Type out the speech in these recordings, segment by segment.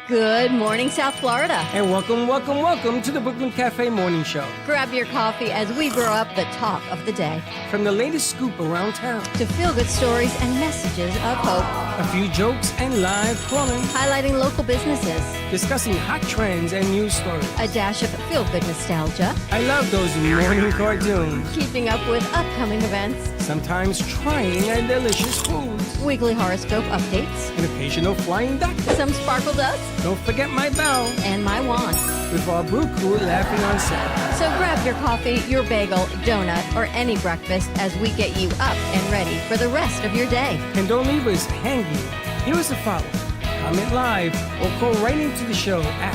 Good morning, South Florida. And welcome to the Brooklyn Cafe Morning Show. Grab your coffee as we brew up the talk of the day. From the latest scoop around town to feel-good stories and messages of hope. A few jokes and live calling. Highlighting local businesses. Discussing hot trends and news stories. A dash of feel-good nostalgia. I love those morning cartoons. Keeping up with upcoming events. Sometimes trying a delicious foods. Weekly horoscope updates. An occasional flying duck. Some sparkle dust. Don't forget my bell. And my wand. With our brew crew laughing on set. So grab your coffee, your bagel, donut, or any breakfast as we get you up and ready for the rest of your day. And don't leave us hanging. Give us a follow. Comment live or call right into the show at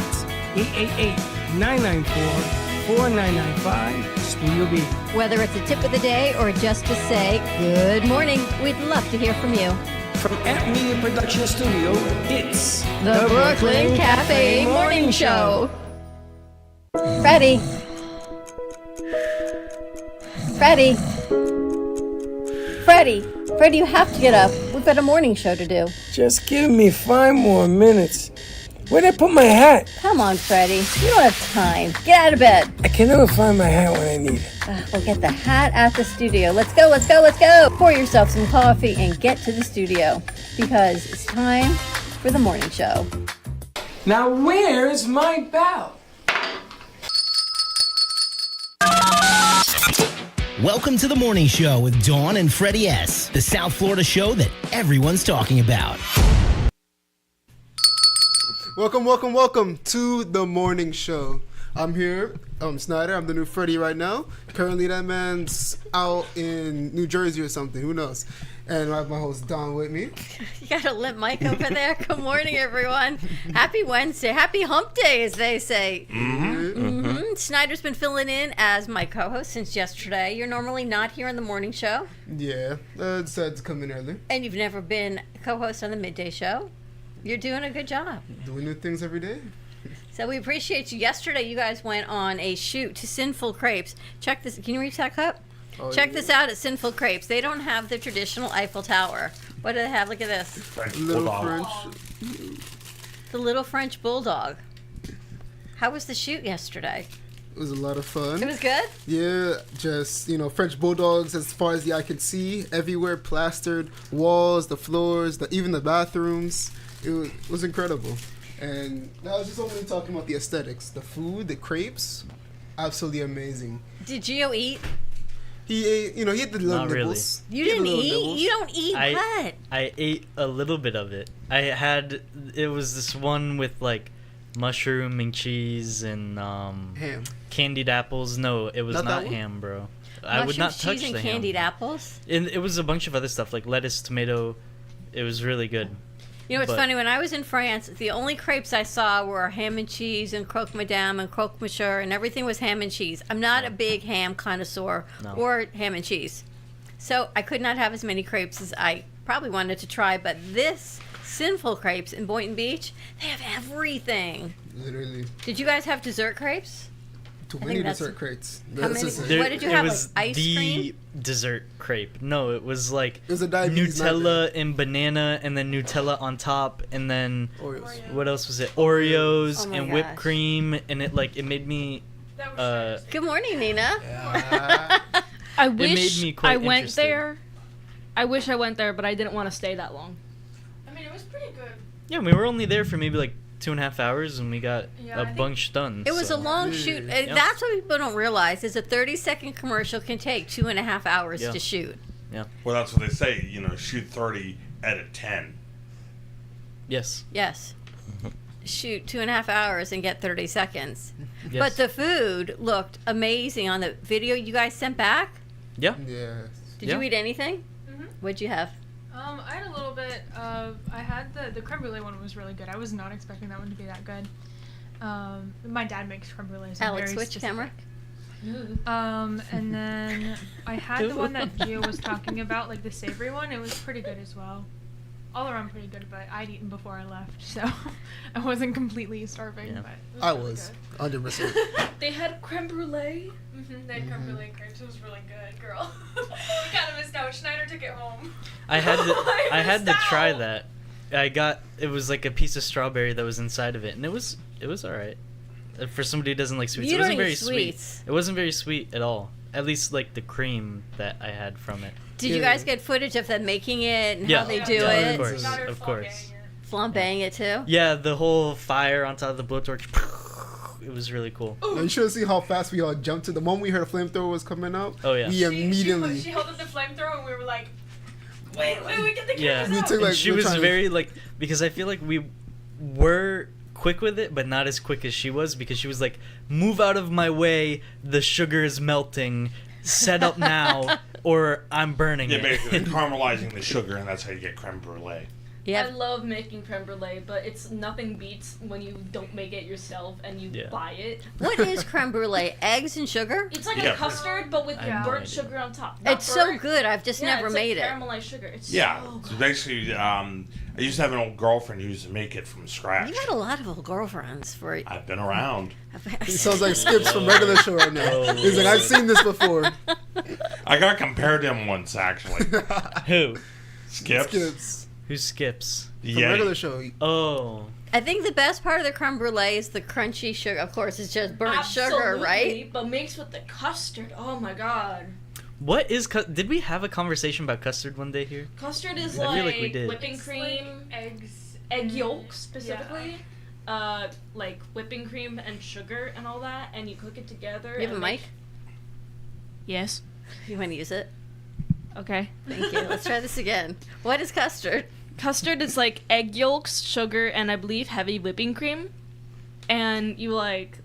888-994-4995 Studio B. Whether it's a tip of the day or just to say good morning, we'd love to hear from you. From Amp Media Production Studio, it's the Brooklyn Cafe Morning Show. Freddie, you have to get up. We've got a morning show to do. Just give me 5 more minutes. Where'd I put my hat? Come on, Freddie. You don't have time. Get out of bed. I can never find my hat when I need it. We'll get the hat at the studio. Let's go. Pour yourself some coffee and get to the studio because it's time for the morning show. Now where's my bell? Welcome to the morning show with Dawn and Freddie S., the South Florida show that everyone's talking about. Welcome to the morning show. I'm here. I'm Snyder. I'm the new Freddie right now. Currently, that man's out in New Jersey or something. Who knows? And I have my host, Don, with me. You got a lit mic over there. Good morning, everyone. Happy Wednesday. Happy hump day, as they say. Mm-hmm. Snyder's been filling in as my co-host since yesterday. You're normally not here on the morning show. Yeah, I decided to come in early. And you've never been co-host on the midday show. You're doing a good job. Doing new things every day. So we appreciate you. Yesterday, you guys went on a shoot to Sinful Crepes. Check this. Can you reach that cup? Check this out at Sinful Crepes. They don't have the traditional Eiffel Tower. What do they have? Look at this. The little French bulldog. How was the shoot yesterday? It was a lot of fun. It was good? Yeah, just, French bulldogs as far as the eye can see. Everywhere, plastered walls, the floors, even the bathrooms. It was incredible. And I was just only talking about the aesthetics. The food, the crepes, absolutely amazing. Did Gio eat? He ate, he had the little Not nibbles. Really. You didn't eat? Nibbles. You don't eat what? I ate a little bit of it. It was this one with like mushroom and cheese and ham. Candied apples. No, it was not ham, bro. I would not touch cheese, and the ham. Candied apples? It was a bunch of other stuff like lettuce, tomato. It was really good. You know, it's funny, when I was in France, the only crepes I saw were ham and cheese and croque madame and croque monsieur, and everything was ham and cheese. I'm not a big ham connoisseur or ham and cheese. So I could not have as many crepes as I probably wanted to try, but this Sinful Crepes in Boynton Beach, they have everything. Literally. Did you guys have dessert crepes? Too many dessert crepes. What did you have, like ice cream? Dessert crepe. No, it was like a Nutella and banana, and then Nutella on top, and then Oreos. What else was it? Oreos and whipped cream, and it made me. Good morning, Nina. I wish I went interested. there. I wish I went there, but I didn't want to stay that long. I mean, it was pretty good. Yeah, we were only there for maybe like 2.5 hours, and we got a bunch done. It was a long shoot. That's what people don't realize is a 30-second commercial can take 2.5 hours to shoot. Yeah. Well, that's what they say. Shoot 30, edit 10. Yes. Shoot 2.5 hours and get 30 seconds. Yes. But the food looked amazing on the video you guys sent back. Yeah. Yeah. Did you eat anything? Mm-hmm. What'd you have? I had a little bit of. I had the creme brulee one was really good. I was not expecting that one to be that good. My dad makes creme brulee. So Alex, switch camera. And then I had the one that Gio was talking about, like the savory one. It was pretty good as well. All around pretty good, but I'd eaten before I left, so I wasn't completely starving. Yeah. But I was 100%. They had creme brulee. They had creme brulee crepes. It was really good, girl. We kind of missed out. Schneider took it home. I had to try that. I got it was like a piece of strawberry that was inside of it, and it was all right. For somebody who doesn't like sweets, You it don't wasn't eat very sweets. sweet. It wasn't very sweet at all. At least like the cream that I had from it. Did you guys get footage of them making it and Yeah. how they Yeah, do yeah, it? of course, Got her of flambéing course. it. Flambéing it too? Yeah, the whole fire on top of the blowtorch. It was really cool. Now, you should have seen how fast we all jumped to the moment we heard a flamethrower was coming out. Oh, yeah. We She immediately. held up the flamethrower and we were like, wait, we get the Yeah, cameras out. took, like, and she we're was trying to- very like because I feel like we were quick with it, but not as quick as she was because she was like, "Move out of my way! The sugar is melting. Set up now, or I'm burning Yeah, it." basically they're caramelizing the sugar, and that's how you get creme brulee. I Yeah. love making creme brulee, but it's nothing beats when you don't make it yourself and you Yeah. buy it. What is creme brulee? Eggs and sugar? It's like Yeah. a custard, but with I have no burnt idea. sugar on top. Not It's so burnt. good. I've just Yeah, never it's made like it. caramelized sugar. It's Yeah, so so good. basically, I used to have an old girlfriend who used to make it from scratch. You got a lot of old girlfriends for. I've been around. He sounds like Skips from regular show right now. Oh. He's like, I've seen this before. I got compared to him once, actually. Who? Skips. Skips. Who skips? From Yeah. regular show. Oh, I think the best part of the creme brulee is the crunchy sugar. Of course, it's just burnt sugar, Absolutely, right? But mixed with the custard. Oh my god. what is? Did we have a conversation about custard one day here? Custard is I like, feel like we did. whipping It's cream, like eggs, egg yolk specifically, like whipping cream and sugar and all that, and you cook it together. You have a and mic? Yes. You want to use it? Okay. Thank you. Let's try this again. What is custard? Custard is like egg yolks, sugar, and I believe heavy whipping cream, and you like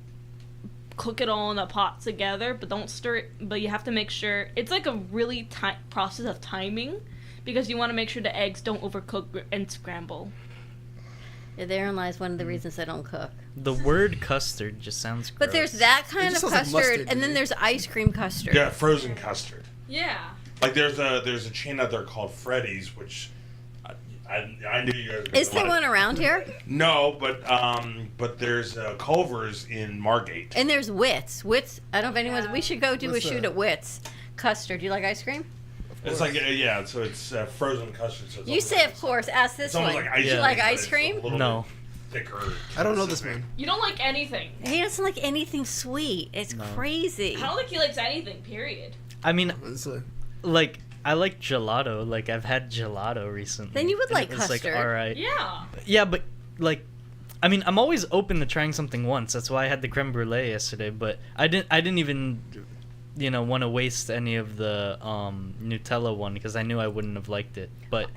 cook it all in a pot together, but don't stir it. But you have to make sure it's like a really process of timing, because you want to make sure the eggs don't overcook and scramble. Yeah, therein lies one of the reasons I don't cook. The word custard just sounds. But there's gross. that kind of just sounds like custard, mustard, and then dude. there's ice cream custard. Yeah, frozen custard. Yeah. Like there's a chain out there called Freddy's, which I knew you guys. Is there one around here? No, but there's Culver's in Margate. And there's Wits. Wits. I don't know if anyone's. We should go do What's a shoot that? at Wits. Custard. Do you like ice cream? It's like yeah, so it's frozen custard. So it's You almost say, like- of course. Ask this It's almost one. like ice Do cream. you like but ice it's a cream? little No. bit thicker. I don't know this man. You don't like anything. He doesn't like anything sweet. It's crazy. I don't think he likes anything. Period. I mean, Honestly. like I like gelato. Like I've had gelato recently. Then you would and like it was, custard. Like, all right. Yeah. Yeah, but like, I mean, I'm always open to trying something once. That's why I had the creme brulee yesterday. But I didn't even, want to waste any of the Nutella one because I knew I wouldn't have liked it. But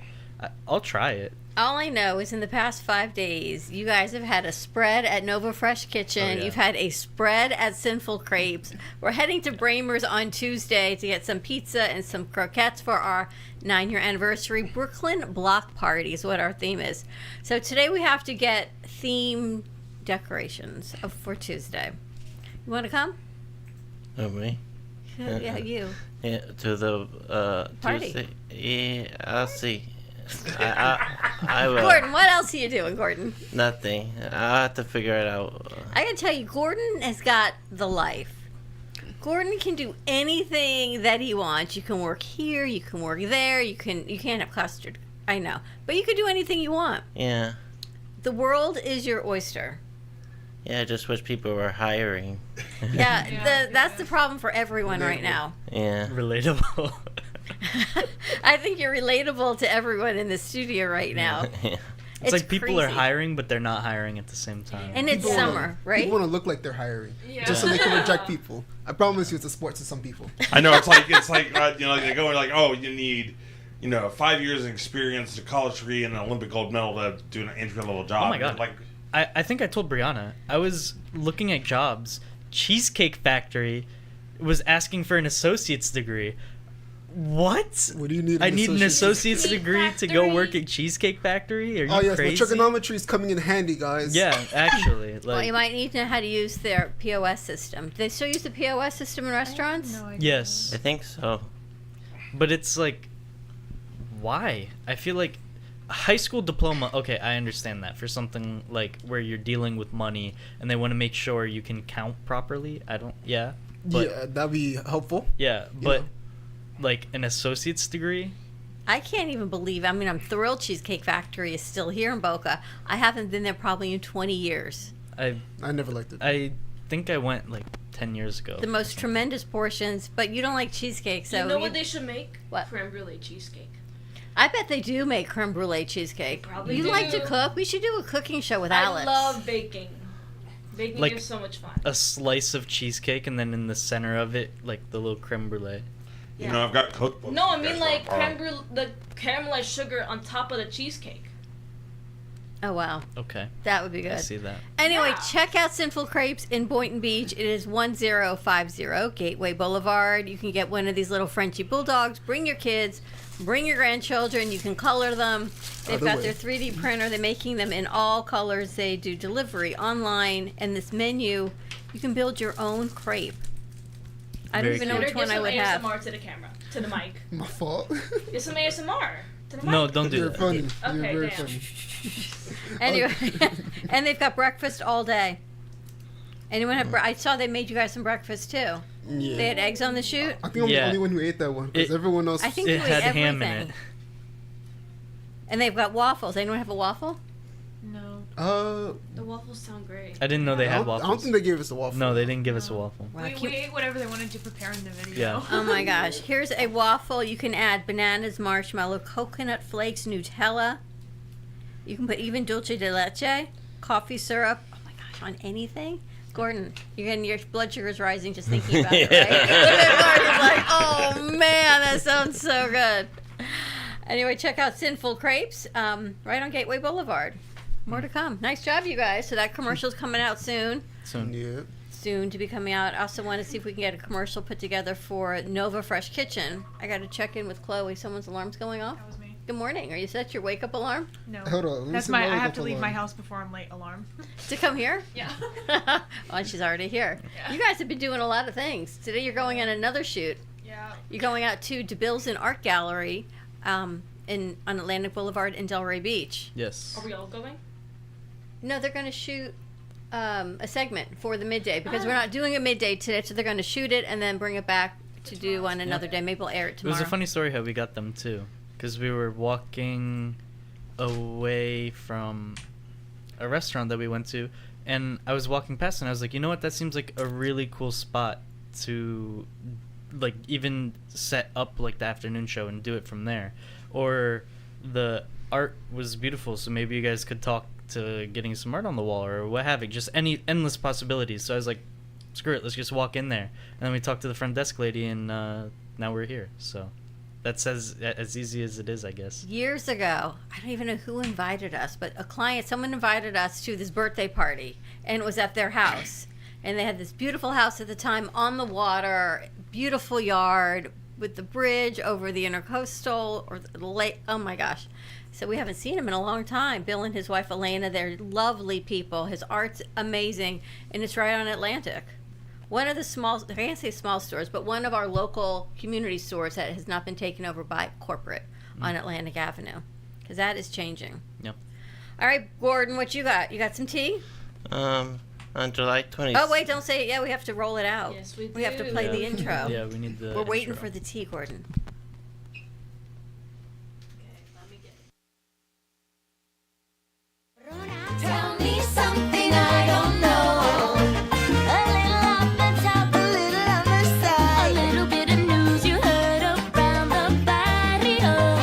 I'll try it. All I know is in the past 5 days, you guys have had a spread at Nova Fresh Kitchen. Oh, yeah. You've had a spread at Sinful Crepes. We're heading to Bramer's on Tuesday to get some pizza and some croquettes for our 9-year anniversary. Brooklyn Block Party is what our theme is. So today we have to get theme decorations for Tuesday. You want to come? Oh, me? Yeah, you. Yeah, to the Party. Tuesday. Yeah, I'll see. I will. Gordon, what else are you doing, Gordon? Nothing. I'll have to figure it out. I gotta tell you, Gordon has got the life. Gordon can do anything that he wants. You can work here, you can work there, you can't have custard. I know. But you can do anything you want. Yeah. The world is your oyster. Yeah, I just wish people were hiring. Yeah, that's the problem for everyone right now. Yeah. Relatable. I think you're relatable to everyone in the studio right now. Yeah. It's like people are crazy. hiring, but they're not hiring at the same time. And it's People wanna- summer, right? People want to look like they're hiring, Yeah. just so they can reject people. I promise you, it's a sport to some people. I know it's like like they go like, oh, you need 5 years of experience, a college degree, and an Olympic gold medal to do an entry level job. Oh my God. Like I think I told Brianna, I was looking at jobs. Cheesecake Factory was asking for an associate's degree. What? What do you need? I need an associate's Cheesecake degree to go Factory? work at Cheesecake Factory? Are you Oh yes, crazy? the trigonometry is coming in handy, guys. Yeah, actually. Like, Well, you might need to know how to use their POS system. Do they still use the POS system in restaurants? No idea. yes. I think so. But it's like, why? I feel like a high school diploma, okay, I understand that. For something like where you're dealing with money and they want to make sure you can count properly. But Yeah, that'd be helpful. yeah, but like an associate's degree? I can't even believe. I mean, I'm thrilled Cheesecake Factory is still here in Boca. I haven't been there probably in 20 years. I never liked it. I think I went like 10 years ago. The most tremendous portions, but you don't like cheesecake, so you know what they should make? What? Creme brulee cheesecake. I bet they do make creme brulee cheesecake. Probably you do. like to cook? We should do a cooking show with Alex. I love baking. Baking Like is so much fun. a slice of cheesecake, and then in the center of it, like the little creme brulee. You know, I've got cookbooks. No, I That's mean not like a problem. creme brulee, the caramelized sugar on top of the cheesecake. Oh wow, Okay, that would be I good. see that. Anyway, Yeah. check out Sinful Crepes in Boynton Beach. It is 1050 Gateway Boulevard. You can get one of these little Frenchy bulldogs. Bring your kids, bring your grandchildren. You can color them. They've Other got way. their 3D printer. They're making them in all colors. They do delivery online. And this menu, you can build your own crepe. I don't Very even know cute. which one I would have. ASMR to the camera, to the mic. My fault. Get some ASMR to the mic. No, don't do You're that. funny. You're Okay, very damn. funny. Anyway, and they've got breakfast all day. Anyone have? I saw they made you guys some breakfast too. Yeah. They had eggs on the chute. I think I'm Yeah. the only one who ate that one because It- everyone else. I think It you ate had everything. ham in it. And they've got waffles. Anyone have a waffle? No. The waffles sound great. I didn't know they I had don't, I don't waffles. think they gave us a waffle. No, they didn't give us a waffle. Wow, We cute. ate whatever they wanted to prepare in the video. Yeah. Oh my gosh. Here's a waffle. You can add bananas, marshmallow, coconut flakes, Nutella. You can put even dulce de leche, coffee syrup. Oh my gosh, on anything? Gordon, your blood sugar's rising just thinking about it, right? Gordon's like, oh man, that sounds so good. Anyway, check out Sinful Crepes right on Gateway Boulevard. More to come. Nice job, you guys. So that commercial's coming out soon. Yeah. Soon to be coming out. I also want to see if we can get a commercial put together for Nova Fresh Kitchen. I got to check in with Chloe. Someone's alarm's going off. That was me. Good morning. Are you set your wake up alarm No. Hold on. let me That's see my. I wake have up to leave my alarm. house before I'm late. Alarm. to come here? Yeah. Oh, and she's already here. Yeah. You guys have been doing a lot of things. Today you're going on another shoot. Yeah. You're going out to DeBill's Art Gallery on Atlantic Boulevard in Delray Beach. Yes. Are we all going? No, they're going to shoot a segment for the midday because we're not doing a midday today, so they're going to shoot it and then bring it back to do on another day. Maybe we'll air it It tomorrow. was a funny story how we got them too, because we were walking away from a restaurant that we went to, and I was walking past, and I was like, you know what? That seems like a really cool spot to, like, even set up like the afternoon show and do it from there. Or the art was beautiful, so maybe you guys could talk to getting some art on the wall or what have you. Just any endless possibilities. So I was like, screw it, let's just walk in there. And then we talked to the front desk lady, and now we're here. So that's as easy as it is, I guess. Years ago, I don't even know who invited us, but someone invited us to this birthday party, and it was at their house. And they had this beautiful house at the time on the water, beautiful yard with the bridge over the intercoastal or the lake. Oh my gosh. So we haven't seen him in a long time. Bill and his wife Elena, they're lovely people. His art's amazing, and it's right on Atlantic. One of the small, I can't say small stores, but one of our local community stores that has not been taken over by corporate on Atlantic Avenue, because that is changing. Yep. All right, Gordon, what you got? You got some tea? On July 20th. Oh, wait, don't say it yet. We have to roll it out. Yes, we We have to do. play Yeah. the intro. Yeah, we need the We're waiting intro. for the tea, Gordon. Tell me something I don't know. A little up the top, a little on the side. A little bit of news you heard around the barrio.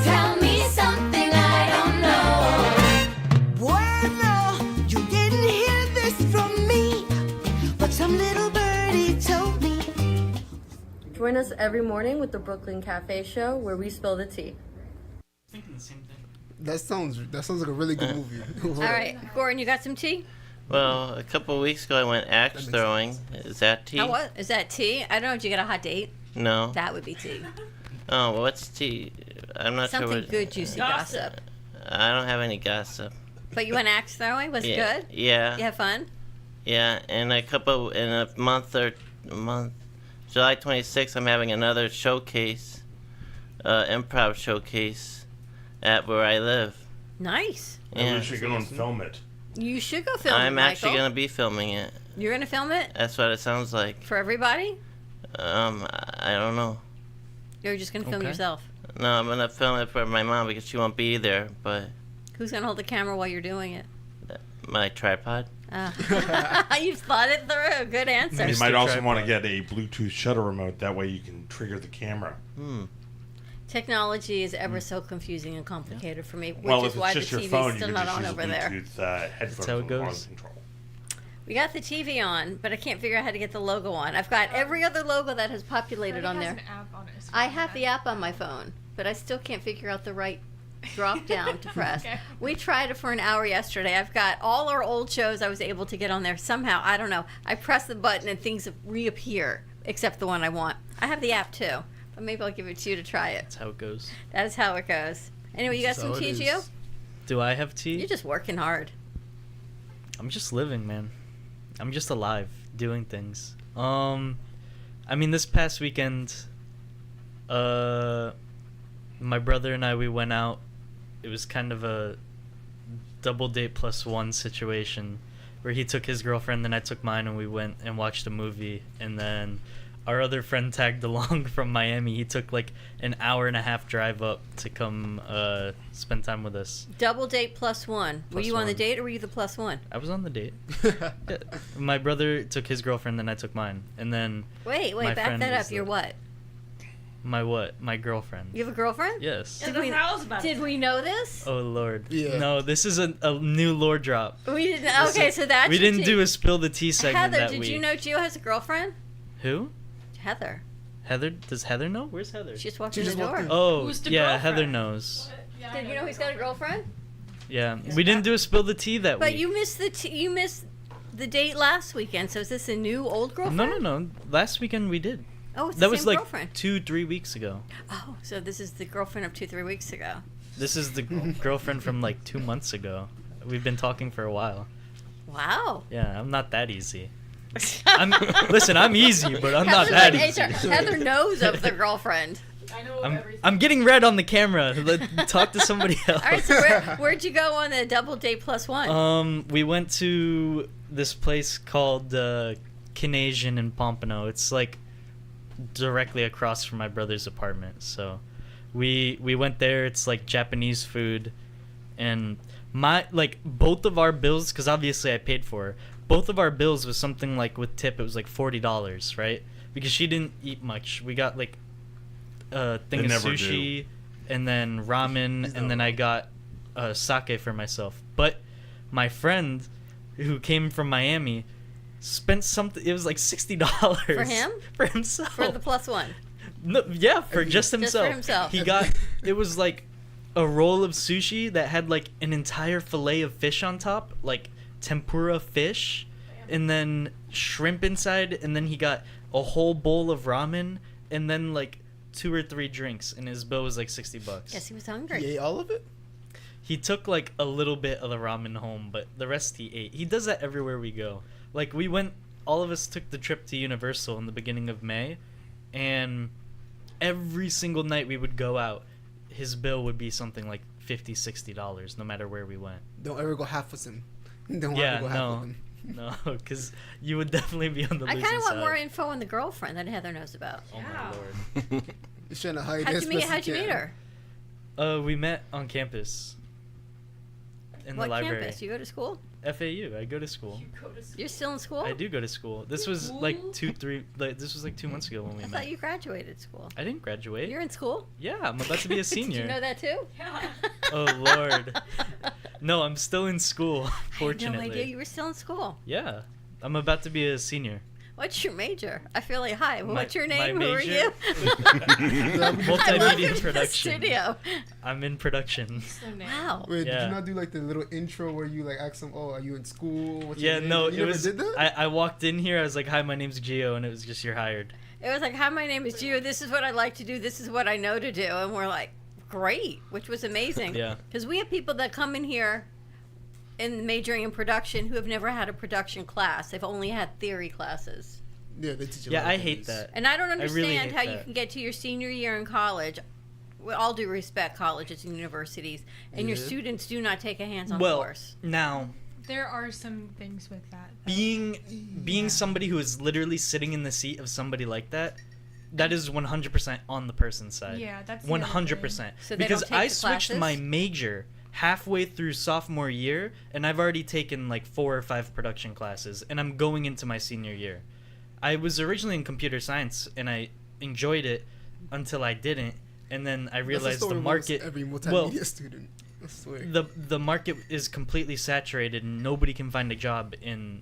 Tell me something I don't know. Bueno, you didn't hear this from me, but some little birdie told me. Join us every morning with the Brooklyn Cafe Show, where we spill the tea. Thinking the same thing. That sounds like a really good movie. All right, Gordon, you got some tea? Well, a couple of weeks ago I went axe makes throwing. Is that tea? Oh, what? Is that tea? I don't know. Did you get a hot date? No. That would be tea. Oh, well, what's tea? I'm not Something sure what. good, juicy gossip. I don't have any gossip. But you went axe throwing? Was it Yeah. good? Yeah. You have fun? Yeah, in a month, July 26th, I'm having another showcase, improv showcase at where I live. Nice. Maybe Yeah. we should go and film it. You should go film it, I'm actually Michael. going to be filming it. You're going to film it? That's what it sounds like. For everybody? I don't know. You're just going to film Okay. yourself? No, I'm gonna film it for my mom because she won't be there. But Who's gonna hold the camera while you're doing it? my tripod. You've thought it through. Good answer. You might also want to get a Bluetooth shutter remote. That way you can trigger the camera. Technology is ever so confusing and complicated for me, which Well, is if why it's just the your TV's phone, you still can not just on use over a there. Bluetooth headphones how it with goes. wireless control. We got the TV on, but I can't figure out how to get the logo on. I've got every other logo that has populated Freddie on has there. an app on his I phone have that- the app on my phone, but I still can't figure out the right drop down to press. Okay. We tried it for an hour yesterday. I've got all our old shows I was able to get on there somehow. I don't know. I press the button and things reappear, except the one I want. I have the app too, but maybe I'll give it to you to try it. That's how it goes. That is how it goes. Anyway, you got some tea, Gio? Do I have tea? You're just working hard. I'm just living, man. I'm just alive, doing things. I mean, this past weekend, my brother and I, we went out. It was kind of a double date plus one situation where he took his girlfriend, then I took mine, and we went and watched a movie. And then our other friend tagged along from Miami. He took like an hour and a half drive up to come spend time with us. Double date plus one. Were Plus you on the one. date or were you the plus one? I was on the date. Yeah. My brother took his girlfriend, then I took mine. And then Wait, my back friend that was up. You're what? my what? My girlfriend. You have a girlfriend? Yes. Did we, did we know this? Oh Lord. Yeah. No, this is a new lore drop. We didn't. Okay, so that's We your didn't tea. do a spill the tea segment Heather, that did week. you know Gio has a girlfriend? Who? Heather. Heather? Does Heather know? Where's Heather? She just walked She in just the walked door. in. Oh, Who's the yeah, Heather girlfriend? knows. Did you know he's got a girlfriend? Yeah, we didn't do a spill the tea that But week. you missed you missed the date last weekend. So is this a new old girlfriend? No. Last weekend we did. Oh, it's That the was same like girlfriend. 2-3 weeks ago. Oh, so this is the girlfriend of 2-3 weeks ago. This is the girlfriend from like 2 months ago. We've been talking for a while. Wow. Yeah, I'm not that easy. Listen, I'm easy, but I'm not that Heather's easy. like HR. Heather knows of the girlfriend. I know I'm getting red on the camera. Talk to somebody else. All right, so where'd you go on the double date plus one? We went to this place called Canadian in Pompano. It's like directly across from my brother's apartment. So we went there. It's like Japanese food, and both of our bills, because obviously I paid for it, both of our bills was something like with tip it was like $40, right? Because she didn't eat much. We got like a thing They of never sushi and then ramen, and then I got sake for myself. But my friend who came from Miami spent something. It was like $60 For him? for himself. For the plus one. No, yeah, for just for himself. himself. He got it was like a roll of sushi that had like an entire fillet of fish on top, like tempura fish, and then shrimp inside, and then he got a whole bowl of ramen, and then like 2 or 3 drinks, and his bill was like $60. Yes, he was hungry. He ate all of it? He took like a little bit of the ramen home, but the rest he ate. He does that everywhere we go. Like we went, all of us took the trip to Universal in the beginning of May, and every single night we would go out, his bill would be something like $50-$60 no matter where we went. Don't ever go half with him. Don't Yeah, ever go half with him. No, because you would definitely be on the I losing kind of want side. more info on the girlfriend that Heather knows about. Oh my lord. You're trying to hide How'd this. you meet? How'd you meet her? We met on campus. In What the library. campus? You go to school? FAU. I go to school. You're still in school? I do go to school. This was like 2 months ago when we I met. thought you graduated school. I didn't graduate. You're in school? Yeah, I'm about to be a senior. Did you know that too? Oh lord. No, I'm still in school. I had Fortunately. no idea you were still in school. Yeah, I'm about to be a senior. What's your major? I feel like, hi, what's your my name? Who are major? you? Multimedia Welcome to the production. studio. I'm in production. Wow. Wait, did Yeah. you not do like the little intro where you like ask them, "Oh, are you in school?" What's Yeah, your name? no, You it never was. did that? I walked in here. I was like, "Hi, my name's Gio," and it was just, "You're hired." It was like, hi, my name is Gio. This is what I like to do. This is what I know to do. And we're like, great, which was amazing. Yeah. Because we have people that come in here in majoring in production who have never had a production class. They've only had theory classes. Yeah, they teach you. a Yeah, lot of I hate things. that. And I don't really understand hate how you that. can get to your senior year in college, with all due respect, colleges and universities, and your Yeah. students do not take a hands-on Well, course. now There are some things with that. being somebody who is literally sitting in the seat of somebody like that, that is 100% on the person's side. Yeah, that's the other thing. 100%. So they Because don't take I the switched classes? my major halfway through sophomore year, and I've already taken like 4 or 5 production classes, and I'm going into my senior year. I was originally in computer science, and I enjoyed it until I didn't, and then I realized the market. Every multimedia student. I swear. The market is completely saturated, and nobody can find a job in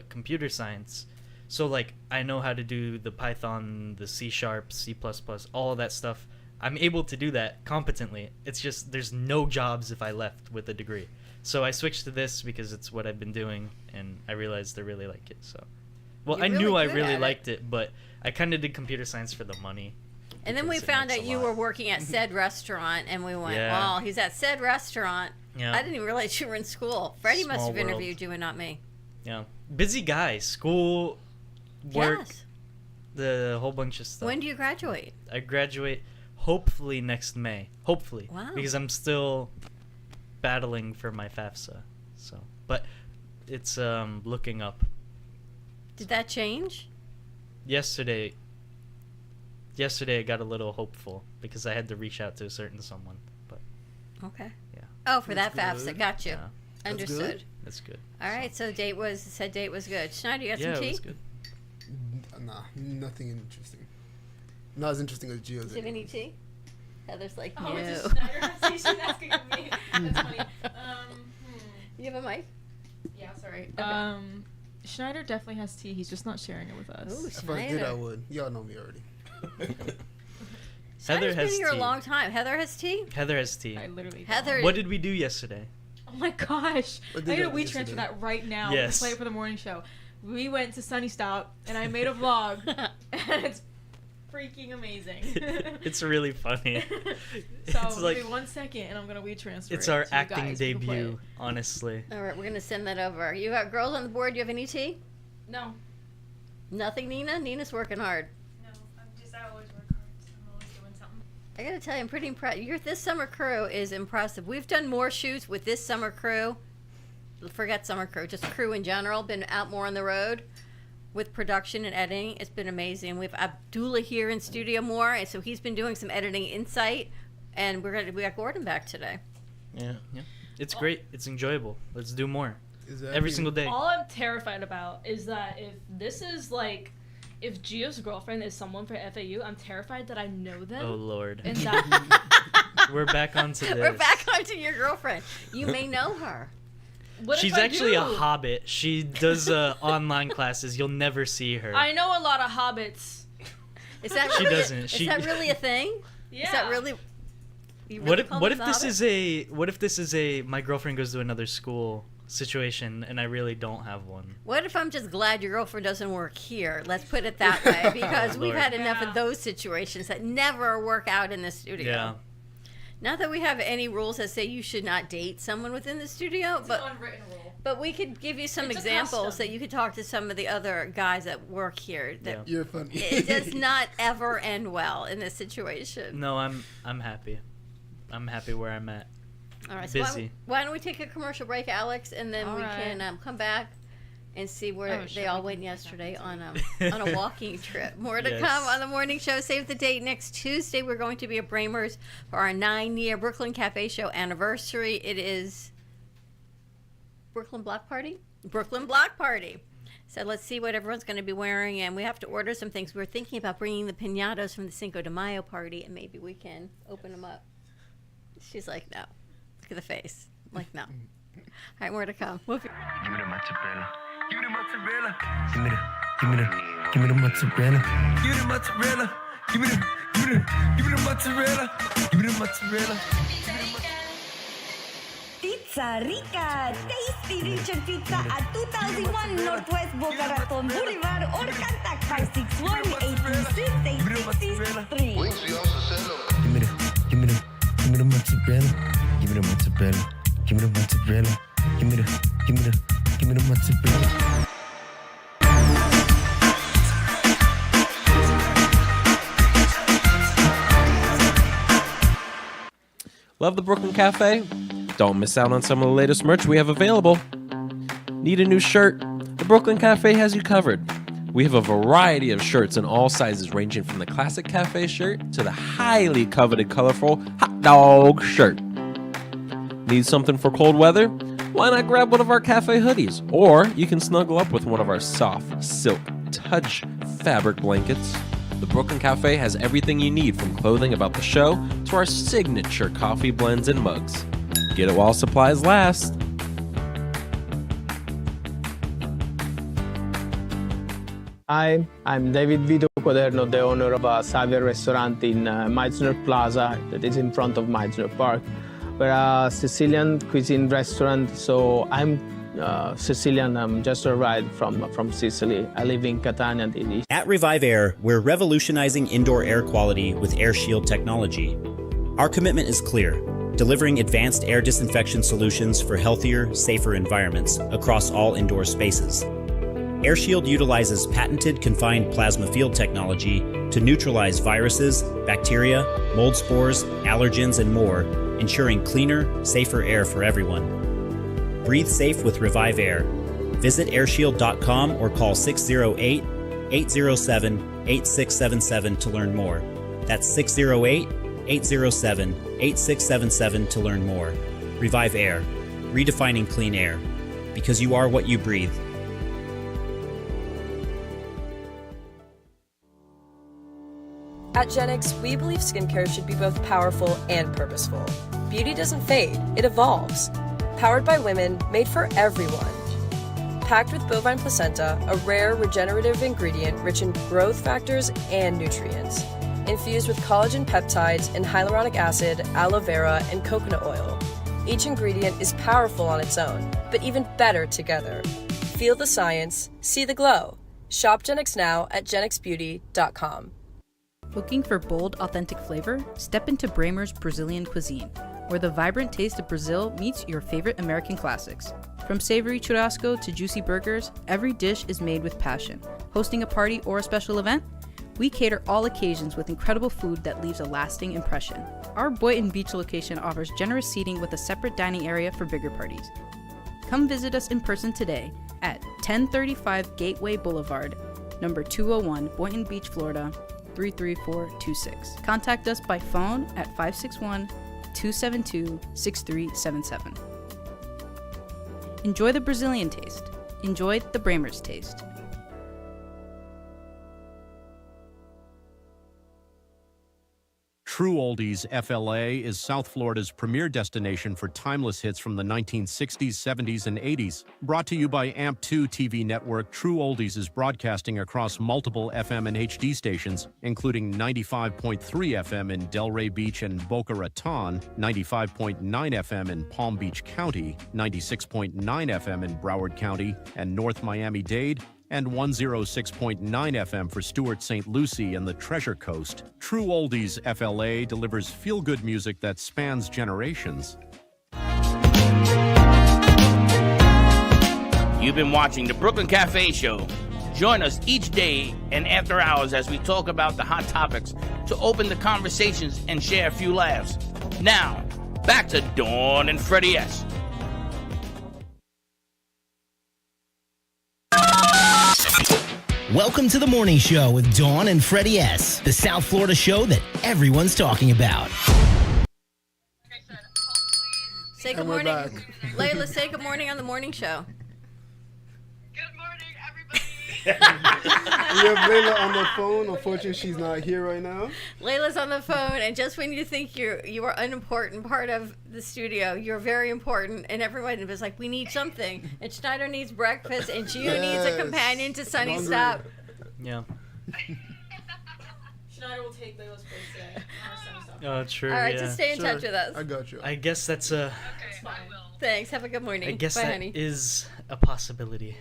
computer science. So like I know how to do the Python, the C#, C++, all of that stuff. I'm able to do that competently. It's just there's no jobs if I left with a degree. So I switched to this because it's what I've been doing, and I realized I really like it. So, well, You're I knew really I good really at it. liked it, but I kind of did computer science for the money. And then we because it found makes out a you lot. were working at said restaurant, and we went, Yeah. well, he's at said restaurant. Yeah. I didn't even realize you were in school. Freddie must Small have world. interviewed you and not me. Yeah, busy guy, school, work, Yes. the whole bunch of stuff. When do you graduate? I graduate hopefully next May. Hopefully. Wow. Because I'm still battling for my FAFSA. So, but it's looking up. Did that change? Yesterday I got a little hopeful because I had to reach out to a certain someone. But Okay. yeah, Oh, for That's that FAFSA. good. Got you. Yeah. Understood. good. that's good. All right. So date was good. Schneider, you got Yeah, some it tea? was good. Nah, nothing interesting. Not as interesting as Gio's. Do you have any tea? Heather's like, Oh, no. it's a Schneider. See, she's asking me. That's funny. You have a mic? Yeah, sorry. Okay. Schneider definitely has tea. He's just not sharing it with us. Ooh, If I did, Schneider. I would. Y'all know me already. Schneider's been has here a tea. long time. Heather has tea? Heather has tea. I literally. Heather. What did we do yesterday? Oh my gosh! What I did need you a do we transfer yesterday? that right now. Yes. To play it for the morning show. We went to Sunny Stop and I made a vlog, and it's freaking amazing. It's really funny. So It's like give me 1 second, and I'm gonna we transfer. it's it our to you acting guys. You can play debut, honestly. All right, we're going to send that over. You got girls on the board. You have any tea? it. No. Nothing, Nina? Nina's working hard. No, I always work hard. I'm always doing something. I gotta tell you, I'm pretty impressed. This summer crew is impressive. We've done more shoots with this summer crew. Forget summer crew, just crew in general. Been out more on the road with production and editing. It's been amazing. We've Abdullah here in studio more, and so he's been doing some editing insight. And we got Gordon back today. Yeah. Yeah. It's great. It's enjoyable. Let's do more. Exactly. Every single day. All I'm terrified about is that if Gio's girlfriend is someone for FAU, I'm terrified that I know them. Oh Lord. And that We're back onto this. We're back onto your girlfriend. You may know her. what She's if I actually a do? hobbit. She does online classes. You'll never see her. I know a lot of hobbits. Is that She really doesn't. Is She- that really a thing? Yeah. Is that really? You What really if call what if a this hobbit? is a my girlfriend goes to another school situation and I really don't have one? What if I'm just glad your girlfriend doesn't work here? Let's put it that way, because we've Lord. had enough Yeah. of those situations that never work out in the studio. Yeah. Not that we have any rules that say you should not date someone within the studio, It's but an unwritten rule. but we could give you some It's a examples custom. that you could talk to some of the other guys that work here. That You're funny. it does not ever end well in this situation. No, I'm happy. I'm happy where I'm at. All right, Busy. why don't we take a commercial break, Alex, and then All we right. can come back and see where Oh, sure, they all we went can yesterday come on a walking trip. More to Yes. come on the morning show. Save the date. Next Tuesday, we're going to be at Bramers for our 9-year Brooklyn Cafe Show anniversary. It is Brooklyn Block Party? Brooklyn Block Party. So let's see what everyone's going to be wearing, and we have to order some things. We're thinking about bringing the piñatas from the Cinco de Mayo party, and maybe we can open them up. She's like, no. Look at the face. I'm like, no. All right, more to come. We'll be- Give me the mozzarella. Give me the mozzarella. Give me the mozzarella. Give me the mozzarella. Give me the mozzarella. Give me the mozzarella. Pizza Rica, tasty Richard Pizza at 2001 Northwest Boca Raton Boulevard or contact 561-826-8663. Give me the mozzarella. Give me the mozzarella. Give me the mozzarella. Give me the mozzarella. Love the Brooklyn Cafe? Don't miss out on some of the latest merch we have available. Need a new shirt? The Brooklyn Cafe has you covered. We have a variety of shirts in all sizes, ranging from the classic cafe shirt to the highly coveted colorful hot dog shirt. Need something for cold weather? Why not grab one of our cafe hoodies? Or you can snuggle up with one of our soft, silk, touch fabric blankets. The Brooklyn Cafe has everything you need, from clothing about the show to our signature coffee blends and mugs. Get it while supplies last. Hi, I'm David Vito Quaderno, the owner of a Xavier restaurant in Meisner Plaza that is in front of Meisner Park. We're a Sicilian cuisine restaurant, so I'm Sicilian. I'm just arrived from Sicily. I live in Catania, Italy. At Revive Air, we're revolutionizing indoor air quality with Air Shield technology. Our commitment is clear: delivering advanced air disinfection solutions for healthier, safer environments across all indoor spaces. AirShield utilizes patented confined plasma field technology to neutralize viruses, bacteria, mold spores, allergens, and more, ensuring cleaner, safer air for everyone. Breathe safe with Revive Air. Visit airshield.com or call 608-807-8677 to learn more. That's 608-807-8677 to learn more. Revive Air, redefining clean air. Because you are what you breathe. At Genix, we believe skincare should be both powerful and purposeful. Beauty doesn't fade, it evolves. Powered by women, made for everyone. Packed with bovine placenta, a rare regenerative ingredient rich in growth factors and nutrients. Infused with collagen peptides and hyaluronic acid, aloe vera, and coconut oil. Each ingredient is powerful on its own, but even better together. Feel the science, see the glow. Shop Genix now at genixbeauty.com. Looking for bold, authentic flavor? Step into Bramer's Brazilian cuisine, where the vibrant taste of Brazil meets your favorite American classics. From savory churrasco to juicy burgers, every dish is made with passion. Hosting a party or a special event? We cater all occasions with incredible food that leaves a lasting impression. Our Boynton Beach location offers generous seating with a separate dining area for bigger parties. Come visit us in person today at 1035 Gateway Boulevard, number 201, Boynton Beach, Florida, 33426. Contact us by phone at 561-272-6377. Enjoy the Brazilian taste. Enjoy the Bramer's taste. True Oldies FLA is South Florida's premier destination for timeless hits from the 1960s, 70s, and 80s. Brought to you by AMP2 TV network, True Oldies is broadcasting across multiple FM and HD stations, including 95.3 FM in Delray Beach and Boca Raton, 95.9 FM in Palm Beach County, 96.9 FM in Broward County and North Miami-Dade, and 106.9 FM for Stuart St. Lucie and the Treasure Coast. True Oldies FLA delivers feel-good music that spans generations. You've been watching the Brooklyn Cafe Show. Join us each day and after hours as we talk about the hot topics to open the conversations and share a few laughs. Now, back to Dawn and Freddie S. Welcome to the morning show with Dawn and Freddie S., the South Florida show that everyone's talking about. Say good And we're morning. back. Layla, say good morning on the morning show. We have Layla on the phone. Unfortunately, she's not here right now. Layla's on the phone, and just when you think you are unimportant part of the studio, you're very important, and everyone was like, we need something. And Schneider needs breakfast, and Gio needs a companion to Sunny Hungry. Stop. Yeah. Schneider will take Layla's place today. Oh, true. All right, yeah. just stay in touch with us. I got you. I guess that's a. Thanks. Have a good morning. I guess Bye, that honey. is a possibility.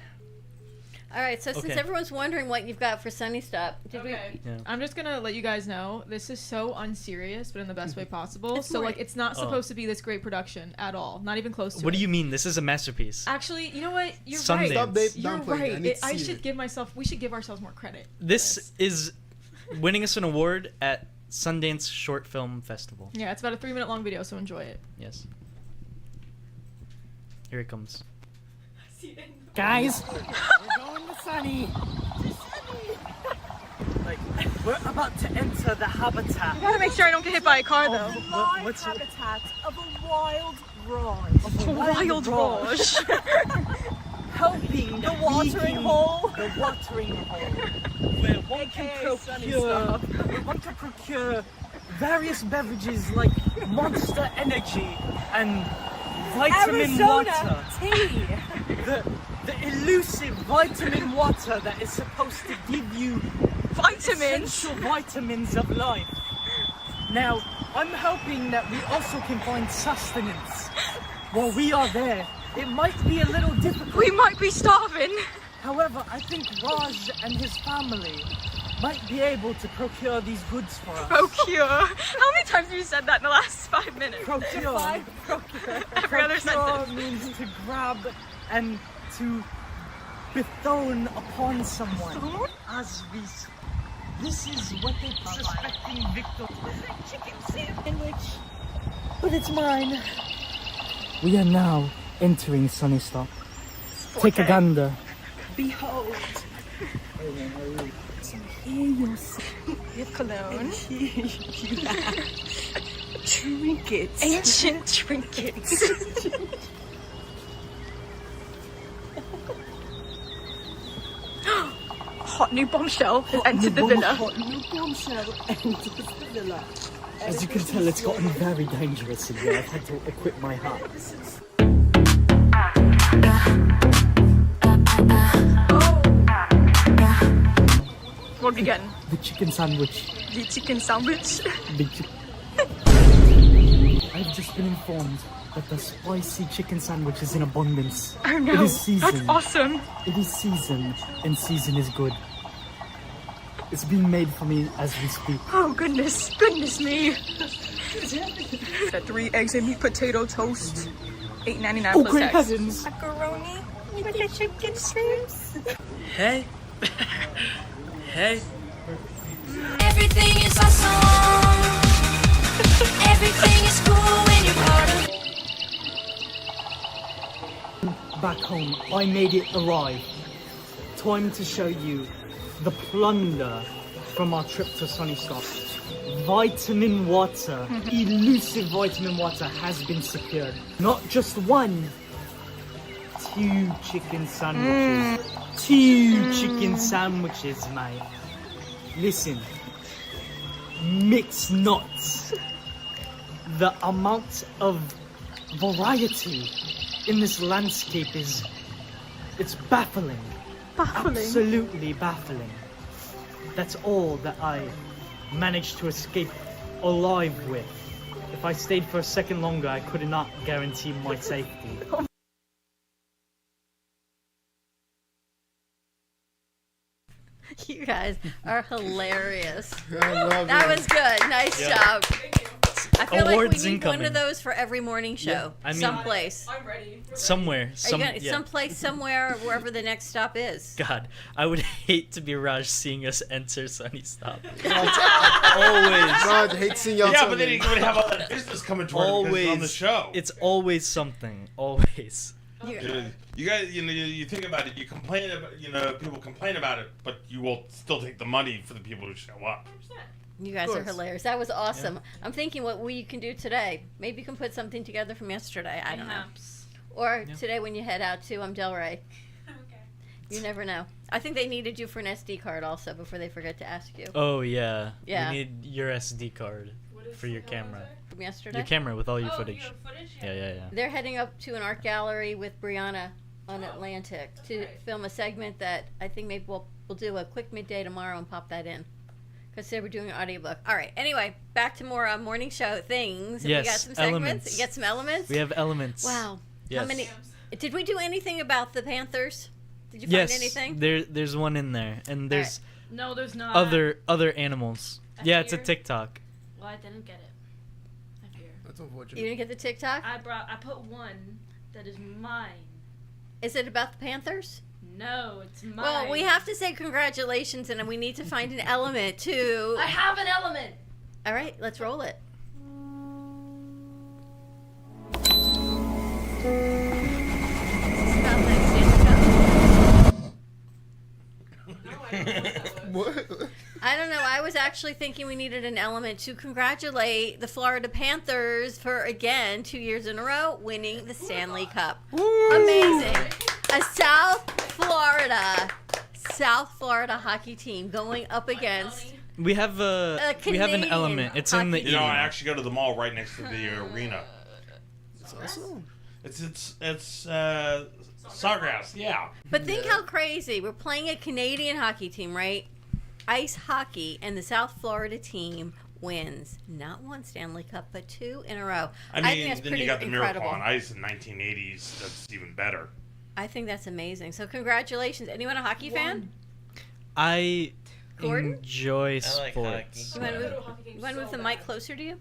All right, so since Okay. everyone's wondering what you've got for Sunny Stop, did Okay. Yeah. I'm just gonna let you guys know this is so unserious, but in the best way possible. It's So more- like, it's not Oh. supposed to be this great production at all. Not even close to What it. do you mean? This is a masterpiece. Actually, you know what? You're Sundance. right. Stop You're downplaying it. right. I need to I see should it. give myself. We should give ourselves more credit. This is winning us an award at Sundance Short Film Festival. Yeah, it's about a 3-minute long video, so enjoy it. Yes. Here it comes. Guys, we're going to Sunny. We're about to enter the habitat. I gotta make sure I don't get hit by a car though. What's habitat of a wild raj. A wild raj. Helping the watering hole. The watering hole. Where one can procure various beverages like Monster Energy and vitamin Arizona water. tea. The elusive vitamin water that is supposed to give you essential vitamins of life. Now, I'm hoping that we also can find sustenance while we are there. It might be a little difficult. We might be starving. However, I think Raj and his family might be able to procure these goods for us. Procure. How many times have you said that in the last 5 minutes? Procure. Every other Procure sentence. means to grab and to bestown upon someone. As we this is what the suspecting victim. Chicken sandwich. But it's mine. We are now entering Sunny Stop. Take a gander. Behold. So here you'll see your cologne. You have trinkets. Ancient trinkets. Hot new bombshell has entered the villa. Hot new bombshell enters the villa. As you can tell, it's gotten very dangerous in here. I've had to equip my hat. What are we getting? The chicken sandwich. The chicken sandwich. Big chicken. I've just been informed that the spicy chicken sandwich is in abundance. Oh no, it is seasoned. that's awesome. It is seasoned, and season is good. It's being made for me as we speak. Oh goodness me. 3 eggs and meat potato toast. $8.99 Oh, plus great tax. heavens. Macaroni with the chicken strips. Hey. Hey. Everything is awesome. Everything is cool when you're part of it. Back home, I made it arrive. Time to show you the plunder from our trip to Sunny Stop. Vitamin water, elusive vitamin water has been secured. Not just one, 2 chicken sandwiches. 2 chicken sandwiches, mate. Listen, mix not. The amount of variety in this landscape it's baffling. Absolutely baffling. That's all that I managed to escape alive with. If I stayed for a second longer, I could not guarantee my safety. You guys are hilarious. I love That it. was good. Nice Yeah. job. I feel like Awards we need one incoming. of those for every morning show. Yeah, I mean- someplace. I'm ready. Somewhere. Are you gonna, someplace, somewhere, wherever the next stop is. God, I would hate to be Raj seeing us enter Sunny Stop. Always. God, I hate seeing y'all. Yeah, but then you would have all that business coming toward Always on the show. It's always something. Always. You guys, you think about it. You complain about, people complain about it, but you will still take the money for the people who show up. You guys are hilarious. That was awesome. I'm thinking what we can do today. Maybe you can put something together from yesterday. I don't know. Or today when you head out to Delray. Okay. You never know. I think they needed you for an SD card also before they forget to ask you. Oh, yeah. Yeah. We need your SD card for your camera. From yesterday? Your camera with all your footage. Yeah. They're heading up to an art gallery with Brianna on Atlantic to film a segment that I think maybe we'll do a quick midday tomorrow and pop that in. Because today we're doing an audiobook. All right. Anyway, back to more morning show things. Yes, We got some segments. elements. You got some elements? We have elements. Wow. Yes. How many? Did we do anything about the Panthers? Did you Yes, find anything? there's one in there, and there's No, there's not. other animals. Yeah, it's a here? TikTok. Well, I didn't get it. I fear. That's unfortunate. You didn't get the TikTok? I put one that is mine. Is it about the Panthers? No, it's mine. Well, we have to say congratulations, and we need to find an element too. I have an element. All right, let's roll it. What? I don't know. I was actually thinking we needed an element to congratulate the Florida Panthers for, again, 2 years in a row, winning the Stanley Cup. Amazing. A South Florida hockey team going up against... We have an Canadian element. It's in the You know, I email. actually go to the mall right next to the arena. It's awesome. It's Sawgrass, yeah. But think how crazy. We're playing a Canadian hockey team, right? Ice hockey, and the South Florida team wins not one Stanley Cup, but 2 in a row. I think mean, that's then pretty you got the incredible. Miracle on Ice in 1980s. That's even better. I think that's amazing. So congratulations. Anyone a hockey fan? I Gordon? enjoy I like sports. You want to move the mic closer to you?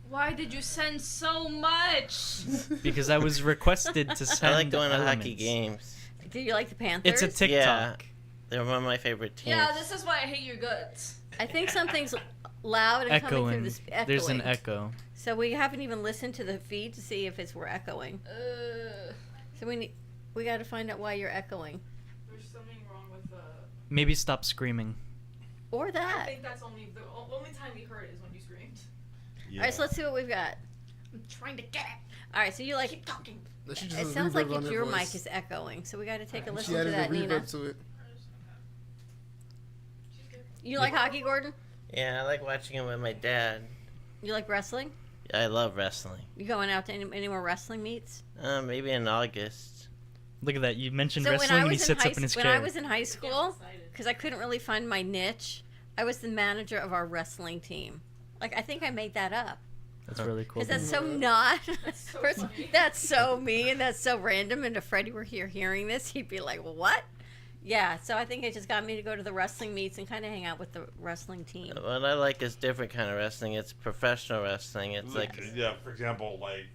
Why did you send so much? Because I was requested to send I like going to hockey elements. games. Do you like the Panthers? It's a TikTok. Yeah, they're one of my favorite teams. Yeah, this is why I hate your guts. I think something's loud and coming Echoing. through this. Echoing. There's an echo. So we haven't even listened to the feed to see if we're echoing. So we got to find out why you're echoing. There's something wrong with the. Maybe stop screaming. Or I that. think that's only the only time we heard it is when you screamed. All right, so let's see what we've got. I'm trying to get it. All right, so you like. Keep talking. It sounds like your mic is echoing, so we got to take a listen She to added that, a Nina. reverb to it. You like hockey, Gordon? Yeah, I like watching it with my dad. You like wrestling? I love wrestling. You going out to any more wrestling meets? Maybe in August. Look at that. You mentioned So wrestling and he sits up in his when chair. I was in high school, because I couldn't really find my niche, I was the manager of our wrestling team. Like, I think I made that up. That's really cool. Because that's so not. That's so me and that's so random. And if Freddie were here hearing this, he'd be like, what? Yeah, so I think it just got me to go to the wrestling meets and kind of hang out with the wrestling team. What I like is different kind of wrestling. It's professional wrestling. It's like Yeah, for example, like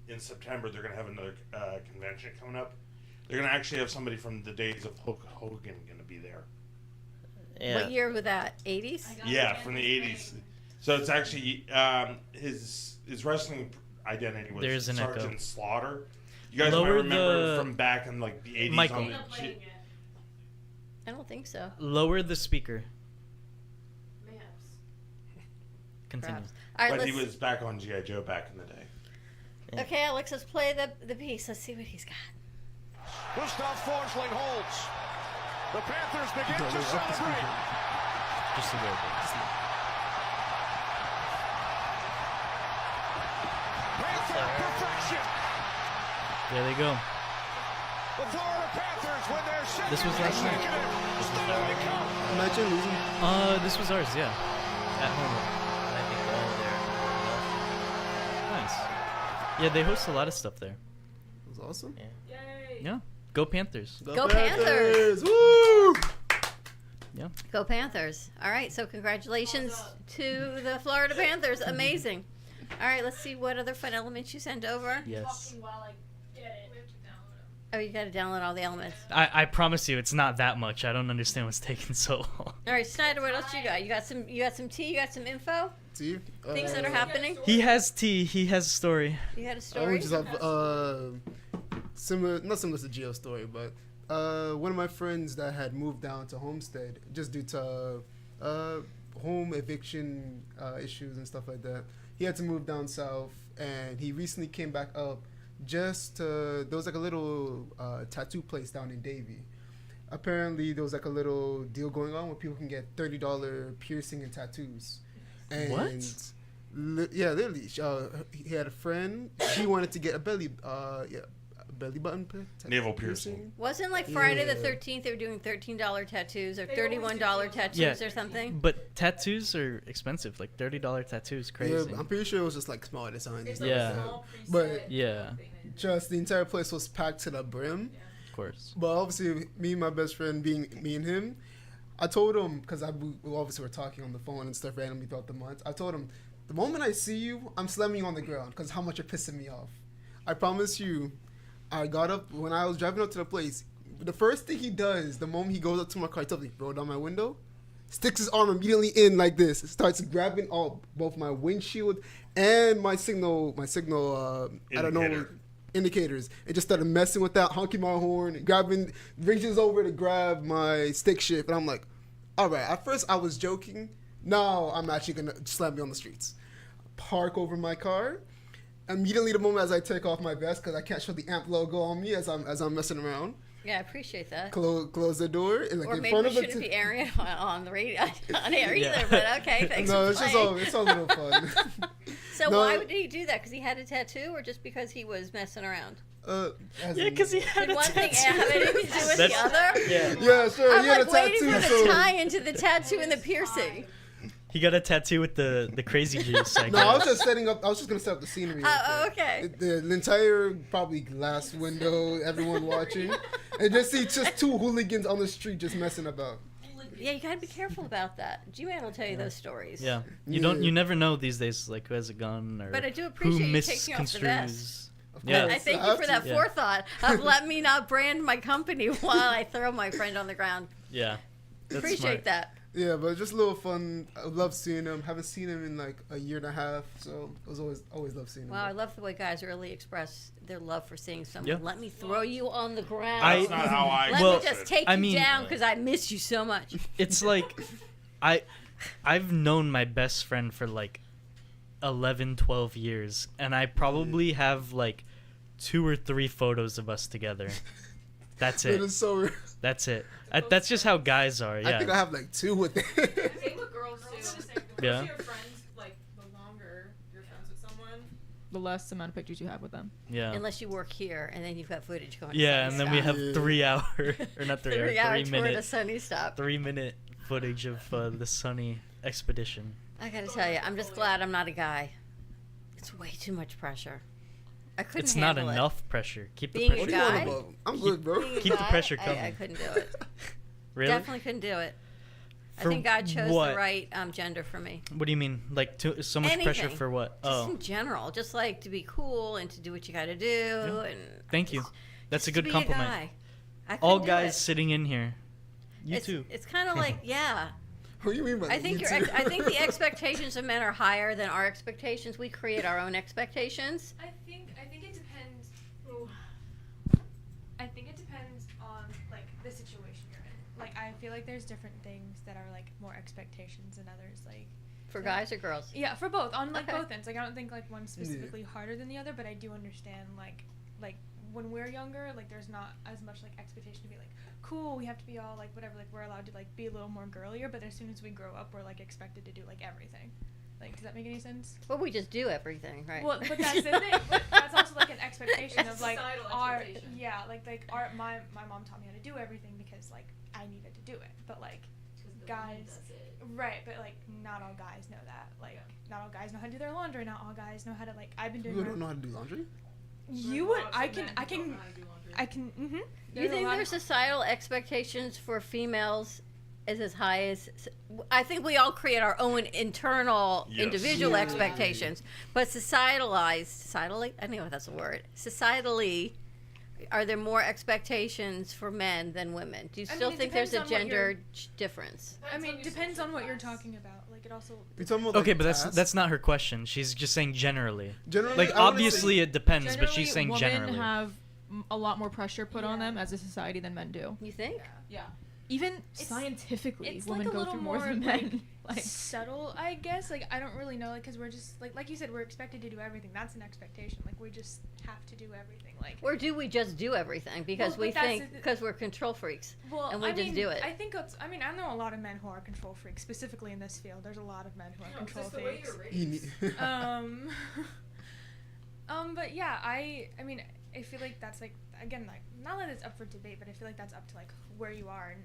in September, they're going to have another convention coming up. They're going to actually have somebody from the days of Hulk Hogan going to be there. Yeah. What year was that? 80s? Yeah, from the 80s. So it's actually his wrestling identity was There's an Sergeant echo. Slaughter. You guys Lower might remember the- from back in like the 80s. Michael. On the I don't think so. Lower the speaker. Continue. Perhaps. All right, but he let's- was back on G.I. Joe back in the day. Okay, Alex, let's play the piece. Let's see what he's got. Gustav Forsling holds. The Panthers begin to celebrate. Just a little bit. Panther perfection. There they go. The Florida Panthers win their second This was last night. consecutive Stanley Cup. Imagine losing. This was ours, yeah. At home. Nice. Yeah, they host a lot of stuff there. It was awesome. Yeah. Go Panthers. Go Panthers! Woo! Yeah. Go Panthers. All right, so congratulations to the Florida Panthers. Amazing. All right, let's see what other fun elements you send over. Yes. Oh, you got to download all the elements. I promise you, it's not that much. I don't understand what's taking so long. All right, Snyder, what else you got? You got some tea? You got some info? Tea? Things that are happening? He has tea. He has a story. You had a I story? would just have not similar to Gio's story, but one of my friends that had moved down to Homestead just due to home eviction issues and stuff like that. He had to move down south, and he recently came back up. There was like a little tattoo place down in Davie. Apparently, there was like a little deal going on where people can get $30 piercing and tattoos. And What? Yeah, literally. He had a friend. She wanted to get a belly button Navel piercing. Wasn't like Friday the Yeah. 13th they were doing $13 tattoos or $31 tattoos or something? But tattoos are expensive. Like $30 tattoos, crazy. Yeah, I'm pretty sure it was just like small designs. and stuff Yeah. like that. But Yeah. just the entire place was packed to the brim. Of course. But obviously, me and my best friend, being me and him, I told him, because we obviously were talking on the phone and stuff randomly throughout the month. I told him, the moment I see you, I'm slamming you on the ground because how much you're pissing me off. I promise you, I got up when I was driving up to the place. The first thing he does, the moment he goes up to my car, he tells me, roll down my window, sticks his arm immediately in like this, starts grabbing both my windshield and my signal, I don't know, Indicator. indicators, and just started messing with that, honking my horn, reaches over to grab my stick shift, and I'm like, all right, at first I was joking. Now I'm actually gonna slam me on the streets. Park over my car. Immediately the moment as I take off my vest, because I can't show the amp logo on me as I'm messing around. Yeah, I appreciate that. Close the door. And like Or in maybe front we of shouldn't it. be airing it on the radio on air either. But okay, thanks No, for it's just playing. it's all a little fun. So No. why did he do that? Because he had a tattoo, or just because he was messing around? Yeah, because he had Did a one thing tattoo. have anything to do with the other? Yeah, sure. I'm he had like a waiting tattoo, for the so tie into the tattoo and the piercing. He got a tattoo with the crazy juice. I No, I was guess. just setting up. I was just gonna set up the scenery. Okay. The entire probably glass window, everyone watching, and just see just two hooligans on the street just messing about. Yeah, you gotta be careful about that. G-Man will tell you those stories. Yeah, you never know these days, like who has a gun or But I do who appreciate you taking off the misconstrues. vest. Yeah, I thank you for that Yeah. forethought of let me not brand my company while I throw my friend on the ground. Yeah, that's Appreciate smart. that. Yeah, but just a little fun. I love seeing him. Haven't seen him in like a year and a half, so I was always love seeing him. Wow, I love the way guys really express their love for seeing someone. Yeah. Let me throw you on the ground. That's not how I Let well, me just take I you mean- down because I miss you so much. It's like I've known my best friend for like 11, 12 years, and I probably have like 2 or 3 photos of us together. That's it. It is so. That's it. That's just how guys are. Yeah. I think I have like 2 with it. Same with girls too. Yeah. Your friends, like the longer you're friends with someone, the less amount of pictures you have with them. Yeah. Unless you work here and then you've got footage going. Yeah, to and then we have 3 hour or not 3 hour, 3 hour 3 tour minute to Sunny Stop. 3 minute footage of the Sunny expedition. I gotta tell you, I'm just glad I'm not a guy. It's way too much pressure. I couldn't It's not handle it. enough pressure. Keep Being the a pressure. guy? coming. I'm good, bro. Being a Keep the guy, pressure coming. I couldn't do it. Really? Definitely couldn't do it. I For think God chose what? the right gender for me. What do you mean? Like so much pressure Anything. for what? Just in general, just like to be cool and to do what you got to do, and Thank you. That's a just to good be compliment. guy. I All couldn't do guys it. sitting in here. You it's, too. It's kind of like yeah. What do you mean by I think you your too? I think the expectations of men are higher than our expectations. We create our own expectations. I think it depends. Ooh. I think it depends on like the situation you're in. Like I feel like there's different things that are like more expectations than others. Like For guys or girls? Yeah, for both. On like Okay. both ends. Like I don't think like one's specifically harder than the other, but I do understand like when we're younger, like there's not as much like expectation to be like cool. We have to be all like whatever. Like we're allowed to like be a little more girlier, but as soon as we grow up, we're like expected to do like everything. Like, does that make any sense? Well, we just do everything, right? Well, but that's the thing. But that's also like an expectation of like Societal our expectation. yeah, like our my mom taught me how to do everything because like I needed to do it. But like guys, right? But like not all guys know that. Like not all guys know how to do their laundry. Not all guys know how to like. I've been doing. You don't know how to do laundry? You would. I can. Mm-hmm. You think their societal expectations for females is as high as? I think we all create our own internal individual Yeah. expectations, but societally, I don't know if that's a word. Societally, are there more expectations for men than women? Do you I still mean, it think there's a depends on what you're- gender difference? I mean, depends on what you're talking about. Like it also. You talking about Okay, like, but that's tasks? that's not her question. She's just saying generally. Generally, like I wouldn't obviously say- it depends, but she's saying women generally. have a lot more pressure put on them as a society than men do. You think? Yeah. Even scientifically, It's women like a go little through more more than like, men. Like subtle, I guess. Like I don't really know, like, cause we're just like you said, we're expected to do everything. That's an expectation. Like we just have to do everything. Like. Or do we just do everything because Well, we but that's think the- because we're control freaks Well, and we I just mean, do it? I think it's. I mean, I know a lot of men who are control freaks, specifically in this field. There's a lot of men who are control freaks. But yeah, I mean, I feel like that's like again, like not that it's up for debate, but I feel like that's up to like where you are and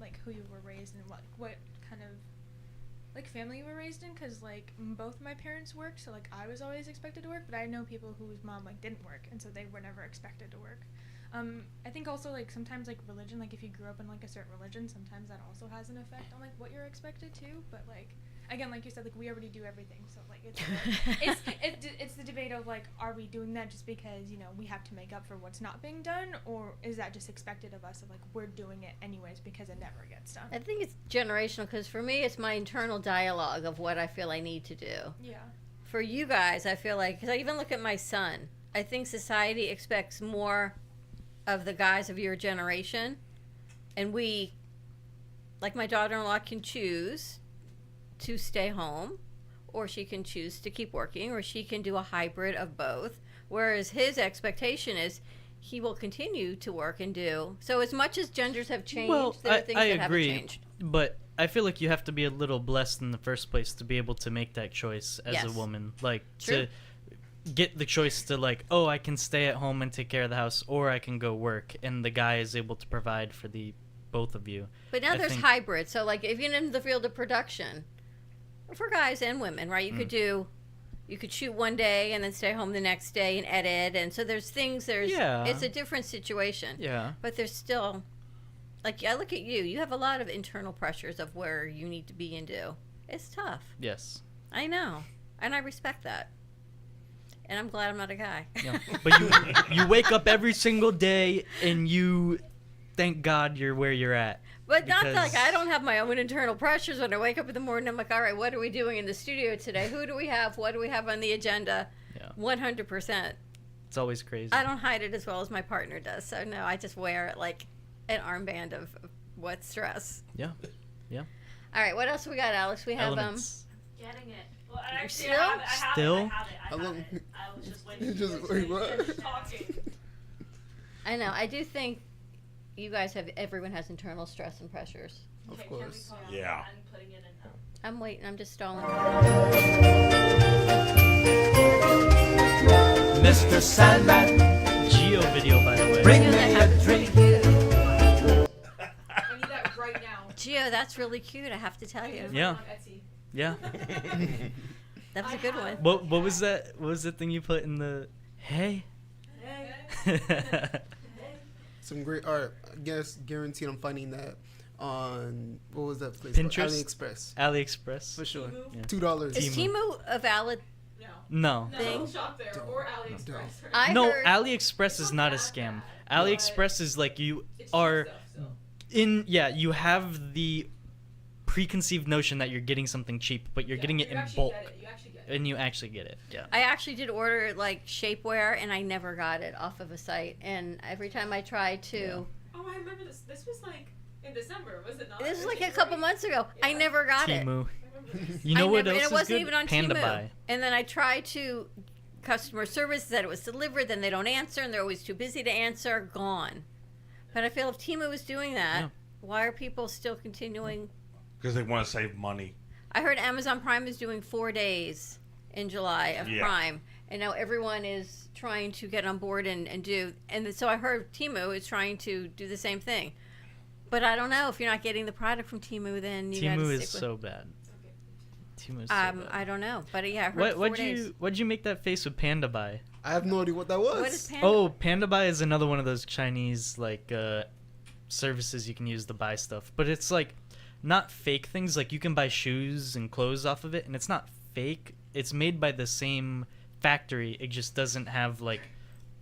like who you were raised and what kind of like family you were raised in. Cause like both my parents worked, so like I was always expected to work, but I know people whose mom like didn't work, and so they were never expected to work. I think also like sometimes like religion, like if you grew up in like a certain religion, sometimes that also has an effect on like what you're expected to. But like again, like you said, like we already do everything, so like it's the debate of like, are we doing that just because we have to make up for what's not being done, or is that just expected of us of like we're doing it anyways because it never gets done? I think it's generational because for me, it's my internal dialogue of what I feel I need to do. Yeah. For you guys, I feel like, because I even look at my son, I think society expects more of the guys of your generation, and we like my daughter-in-law can choose to stay home, or she can choose to keep working, or she can do a hybrid of both. Whereas his expectation is he will continue to work and do. So as much as genders have changed, there are things that haven't changed. But I feel like you have to be a little blessed in the first place to be able to make that choice as a woman. Like, True. to get the choice to, like, oh, I can stay at home and take care of the house, or I can go work, and the guy is able to provide for the both of you. But now I there's think- hybrid. So like if you're in the field of production, for guys and women, right? You could shoot one day and then stay home the next day and edit. And so there's things, it's a different situation. Yeah. But there's still, like, I look at you, you have a lot of internal pressures of where you need to be and do. It's tough. Yes. I know. And I respect that. And I'm glad I'm not a guy. Yeah. But you wake up every single day and you thank God you're where you're at. But not Because- like I don't have my own internal pressures when I wake up in the morning. I'm like, all right, what are we doing in the studio today? Who do we have? What do we have on the agenda? Yeah. 100%. It's always crazy. I don't hide it as well as my partner does. So no, I just wear it like an armband of what stress. Yeah. Yeah. All right, what else we got, Alex? We have Elements. Getting it. Well, actually, Still? I have it. Still? I have it. I was just waiting. Just wait, what? Talking. I know. I do think you guys have. Everyone has internal stress and pressures. Of course. Yeah. I'm putting it in now. I'm waiting. I'm just stalling. Mr. Sandman, Geo video, by the way. bring me a drink. I need that right now. Gio, that's really cute. I have to tell you. Yeah. On Etsy. Yeah. That was a good one. What was that? What was the thing you put in the? Hey. Some great art. I guess guaranteed I'm finding that on, what was that place? Pinterest? AliExpress. AliExpress. For sure. Yeah. $2. Is Timu a valid No. thing? Shop there or AliExpress. I No, heard- AliExpress is not a scam. AliExpress is like you are you have the preconceived notion that you're getting something cheap, but you're getting it in bulk. And you actually get it. Yeah. I actually did order like shapewear, and I never got it off of a site. And every time I tried to, Oh, I remember this. This was like in December, was it not? this was like a couple months ago. I never got it. Timu. You know what else and it is wasn't good? even on Panda Timu. Buy. And then I tried to customer service said it was delivered, then they don't answer, and they're always too busy to answer. Gone. But I feel if Timu was doing that, Yeah. why are people still continuing? Because they want to save money. I heard Amazon Prime is doing 4 days in July of Yeah. Prime, and now everyone is trying to get on board and do. And so I heard Timu is trying to do the same thing. But I don't know if you're not getting the product from Timu, then you gotta Timu stick is with. so bad. Timu is so bad. I don't know, but yeah, I heard What 4 days. what'd you make that face with Panda Buy? I have no idea what that was. What is Panda? Oh, Panda Buy is another one of those Chinese like services you can use to buy stuff, but it's like not fake things. Like you can buy shoes and clothes off of it, and it's not fake. It's made by the same factory. It just doesn't have like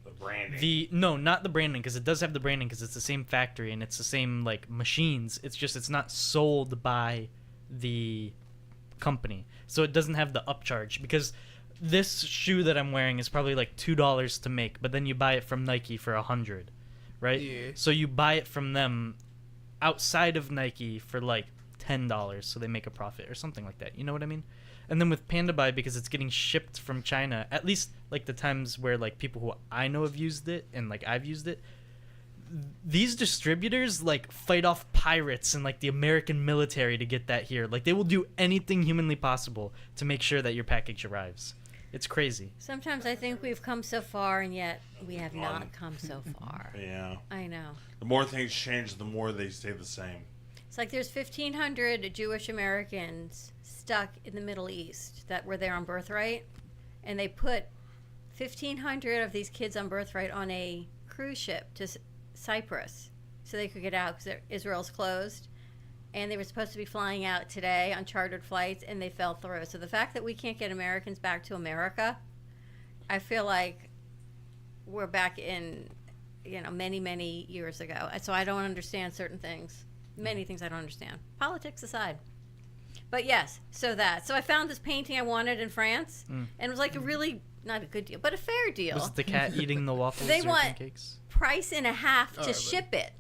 the branding. Not the branding, because it does have the branding because it's the same factory and it's the same like machines. It's just it's not sold by the company, so it doesn't have the upcharge. Because this shoe that I'm wearing is probably like $2 to make, but then you buy it from Nike for $100, right? Yeah. So you buy it from them outside of Nike for like $10, so they make a profit or something like that. You know what I mean? And then with Panda Buy, because it's getting shipped from China, at least like the times where like people who I know have used it and like I've used it, these distributors like fight off pirates and like the American military to get that here. Like they will do anything humanly possible to make sure that your package arrives. It's crazy. Sometimes I think we've come so far, and yet we have not come so far. Yeah. I know. The more things change, the more they stay the same. It's like there's 1,500 Jewish Americans stuck in the Middle East that were there on birthright, and they put 1,500 of these kids on birthright on a cruise ship to Cyprus so they could get out because Israel's closed, and they were supposed to be flying out today on chartered flights, and they fell through. So the fact that we can't get Americans back to America, I feel like we're back in, many, many years ago. So I don't understand certain things. Many things I don't understand. Politics aside. But yes, so I found this painting I wanted in France, and it was like a really, not a good deal, but a fair deal. Was it the cat eating the waffles They or want pancakes? price and a half to Alright, ship it.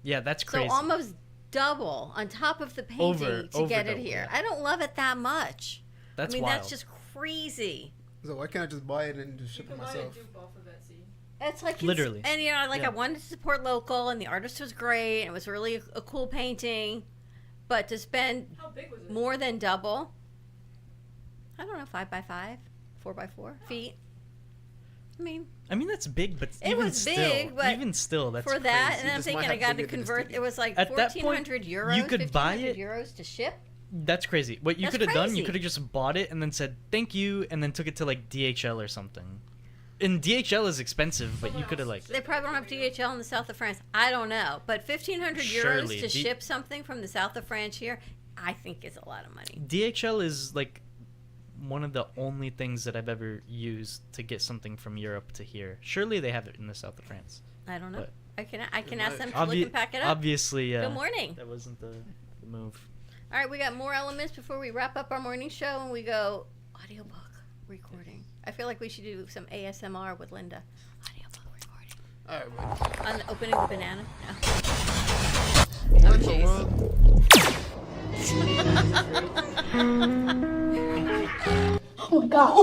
Yeah, that's crazy. So almost double on top of the painting to get it double, here. yeah. I don't love it that much. That's I mean, wild. that's just crazy. So why can't I just buy it and just ship it myself? It's like Literally. and I Yeah. wanted to support local, and the artist was great, and it was really a cool painting, but to spend more than double, I don't know, 5x5, 4x4 feet. I mean, that's big, but it even was still, big, but even still, that's for that. crazy. And then I'm thinking I got to convert. It was like At that point, 1,400 euros. you could buy it. €1,500 to ship. That's crazy. What you That's could have done, you crazy. could have just bought it and then said thank you, and then took it to like DHL or something. And DHL is expensive, but you could have like. They probably don't have DHL in the south of France. I don't know, but 1,500 euros Surely, to ship something from the south of France here, I think is a lot of money. DHL is like one of the only things that I've ever used to get something from Europe to here. Surely they have it in the south of France. I don't know. But I can ask them to look and pack it up. Obviously, Good morning. That wasn't the move. All right, we got more elements before we wrap up our morning show, and we go audiobook recording. I feel like we should do some ASMR with Linda. Audiobook recording. All right, buddy. On the opening the banana. What the world? Oh my god.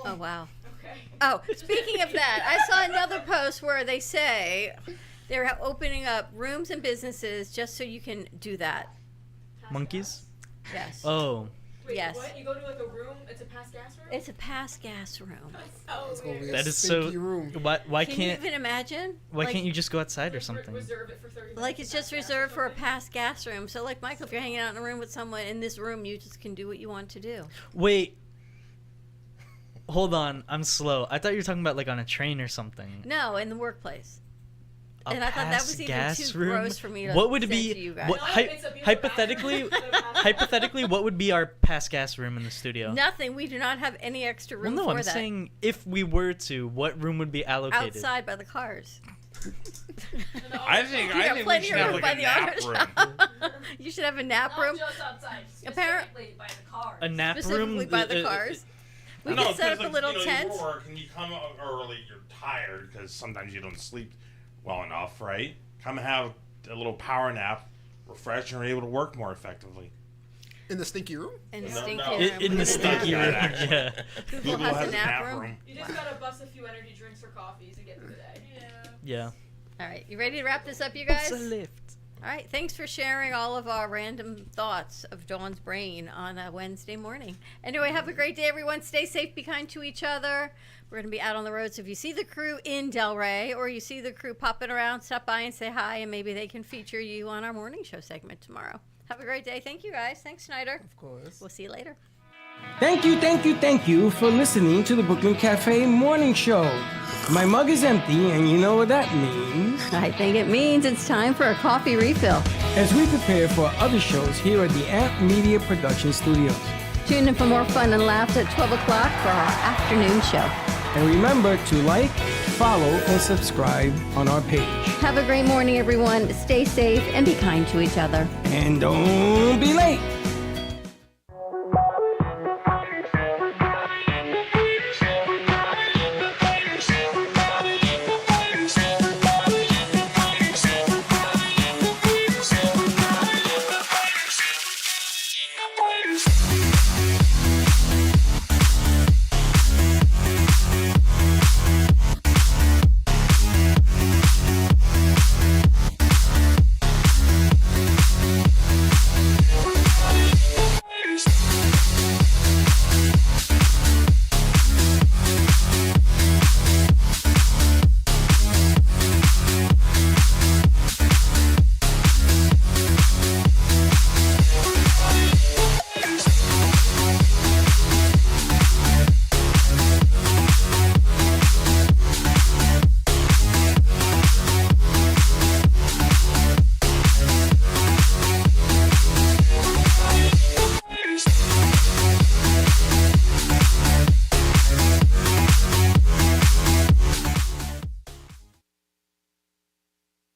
Oh wow. Oh, speaking of that, I saw another post where they say they're opening up rooms and businesses just so you can do that. Monkeys? Yes. Oh. Wait, Yes. what? You go to like a room, it's a pass gas room? It's a pass gas room. That's so weird. That is so. Why Can can't? you even imagine? Why Like- can't you just go outside or something? Reserve it for 30 minutes. Like it's just reserved for a past gas room. So like Michael, if you're hanging out in a room with someone in this room, you just can do what you want to do. Wait. Hold on, I'm slow. I thought you were talking about like on a train or something. No, in the workplace. A And I thought that pass was even gas too room? gross for me to What would it send be? to you guys. What, hypothetically, what would be our pass gas room in the studio? Nothing. We do not have any extra Well, room no, for I'm that. saying if we were to, what room would be allocated? Outside by the cars. I think You got we plenty should of have room like by a the nap auto room. shop. You should have a nap room. Not just outside, Apparent- specifically by the cars. A nap room? Specifically by the cars. We No, can set up 'cause, a little you tent. work and you come early, you're tired because sometimes you don't sleep well enough, right? Come have a little power nap, refresh, and you're able to work more effectively. In the stinky room? In the No, stinky no. room. In the stinky room, yeah. Google has a nap room. You just gotta bust a few energy drinks or coffees to get through the day. Yeah. All right, you ready to wrap this up, you guys? What's a lift? All right, thanks for sharing all of our random thoughts of Dawn's brain on a Wednesday morning. Anyway, have a great day, everyone. Stay safe, be kind to each other. We're going to be out on the road, so if you see the crew in Delray or you see the crew popping around, stop by and say hi, and maybe they can feature you on our morning show segment tomorrow. Have a great day. Thank you, guys. Thanks, Snyder. Of course. We'll see you later. Thank you for listening to the Brooklyn Cafe Morning Show. My mug is empty, and you know what that means. I think it means it's time for a coffee refill. As we prepare for other shows here at the Amp Media Production Studios. Tune in for more fun and laughs at 12 o'clock for our afternoon show. And remember to like, follow, and subscribe on our page. Have a great morning, everyone. Stay safe and be kind to each other. And don't be late.